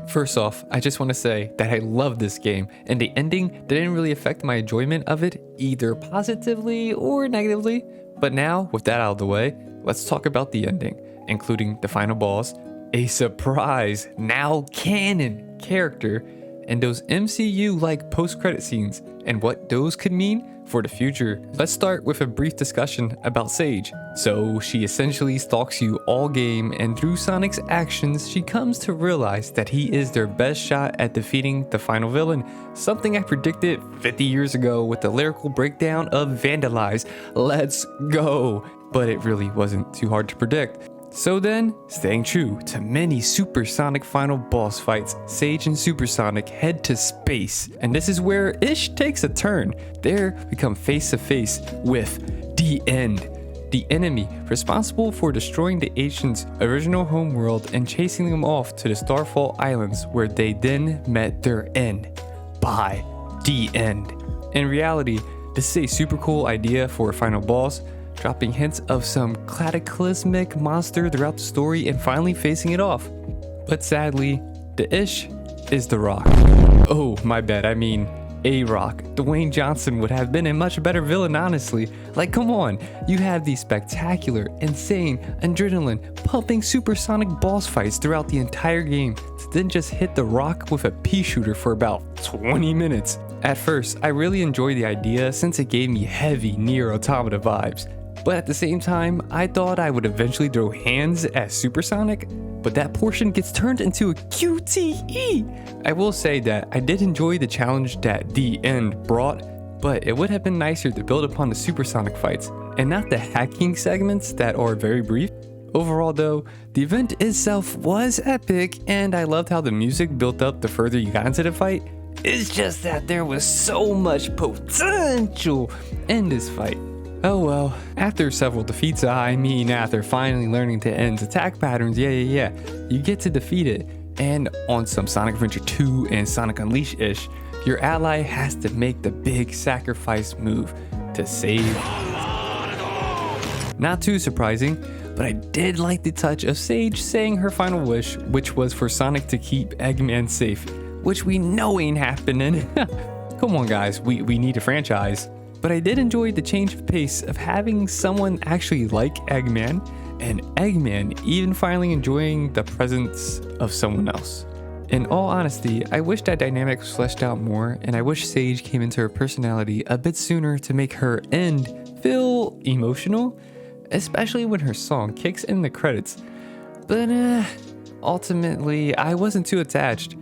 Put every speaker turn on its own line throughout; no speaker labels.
First off, I just want to say that I love this game, and the ending didn't really affect my enjoyment of it either positively or negatively. But now, with that out of the way, let's talk about the ending, including the final boss, a surprise, now canon character, and those MCU-like post-credit scenes, and what those could mean for the future. Let's start with a brief discussion about Sage. So she essentially stalks you all game, and through Sonic's actions, she comes to realize that he is their best shot at defeating the final villain, something I predicted 50 years ago with the lyrical breakdown of Vandalize. Let's go! But it really wasn't too hard to predict. So then, staying true to many Supersonic final boss fights, Sage and Supersonic head to space, and this is where Ish takes a turn. There we come face to face with the End, the enemy responsible for destroying the Asians' original homeworld and chasing them off to the Starfall Islands, where they then met their end by the End. In reality, this is a super cool idea for a final boss, dropping hints of some cataclysmic monster throughout the story and finally facing it off. But sadly, the Ish is The Rock. Oh, my bad, I mean A-Rock. Dwayne Johnson would have been a much better villain, honestly. Like, come on, you have these spectacular, insane, adrenaline-pumping supersonic boss fights throughout the entire game to then just hit The Rock with a pea shooter for about 20 minutes. At first, I really enjoyed the idea since it gave me heavy Nier Automata vibes. But at the same time, I thought I would eventually throw hands at Supersonic, but that portion gets turned into a QTE. I will say that I did enjoy the challenge that The End brought, but it would have been nicer to build upon the Supersonic fights, and not the hacking segments that are very brief. Overall though, the event itself was epic, and I loved how the music built up the further you got into the fight. It's just that there was so much potential in this fight. Oh well, after several defeats, I mean after finally learning to End's attack patterns, yeah, you get to defeat it. And on some Sonic Adventure 2 and Sonic Unleashed-ish, your ally has to make the big sacrifice move to save. Not too surprising, but I did like the touch of Sage saying her final wish, which was for Sonic to keep Eggman safe, which we know ain't happening. Come on guys, we need a franchise. But I did enjoy the change of pace of having someone actually like Eggman, and Eggman even finally enjoying the presence of someone else. In all honesty, I wish that dynamic was fleshed out more, and I wish Sage came into her personality a bit sooner to make her End feel emotional, especially when her song kicks in the credits. But ultimately, I wasn't too attached.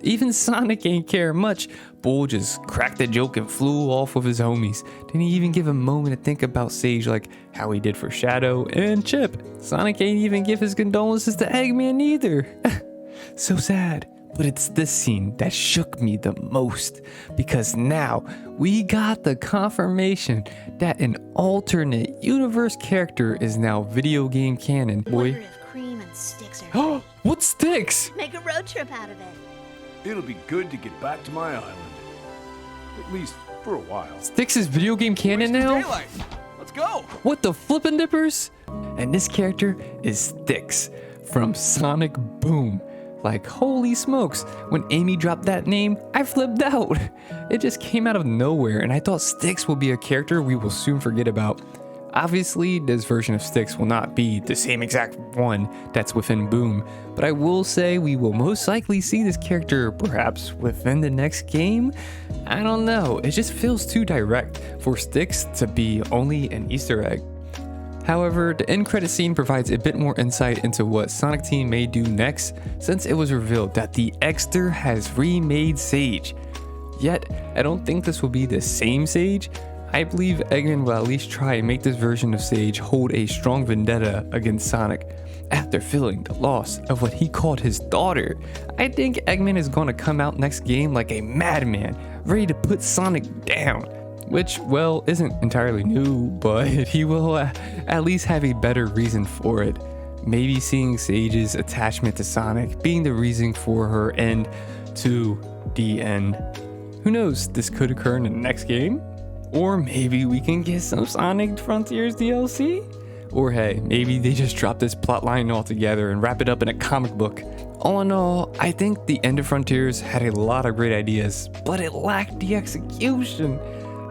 Even Sonic ain't care much. Bull just cracked the joke and flew off with his homies. Didn't even give a moment to think about Sage like how he did for Shadow and Chip. Sonic ain't even give his condolences to Eggman either. So sad. But it's this scene that shook me the most, because now we got the confirmation that an alternate universe character is now video game canon. Boy.
Wonder if Cream and Sticks are ready.
What Sticks?
Make a road trip out of it.
It'll be good to get back to my island. At least for a while.
Sticks is video game canon now?
Daylight. Let's go!
What the flippin' dippers? And this character is Sticks from Sonic Boom. Like, holy smokes, when Amy dropped that name, I flipped out. It just came out of nowhere, and I thought Sticks will be a character we will soon forget about. Obviously, this version of Sticks will not be the same exact one that's within Boom, but I will say we will most likely see this character perhaps within the next game? I don't know, it just feels too direct for Sticks to be only an Easter egg. However, the end credit scene provides a bit more insight into what Sonic Team may do next, since it was revealed that the Xter has remade Sage. Yet, I don't think this will be the same Sage. I believe Eggman will at least try and make this version of Sage hold a strong vendetta against Sonic. After feeling the loss of what he called his daughter, I think Eggman is going to come out next game like a madman, ready to put Sonic down. Which, well, isn't entirely new, but he will at least have a better reason for it. Maybe seeing Sage's attachment to Sonic being the reason for her end to the end. Who knows, this could occur in the next game? Or maybe we can get some Sonic Frontiers DLC? Or hey, maybe they just drop this plotline altogether and wrap it up in a comic book. All in all, I think the End of Frontiers had a lot of great ideas, but it lacked the execution.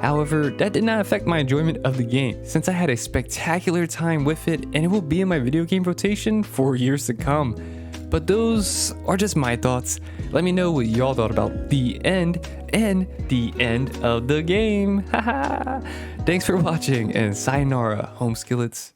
However, that did not affect my enjoyment of the game, since I had a spectacular time with it and it will be in my video game rotation for years to come. But those are just my thoughts. Let me know what y'all thought about the end and the end of the game. Haha. Thanks for watching and sayonara, home skillets.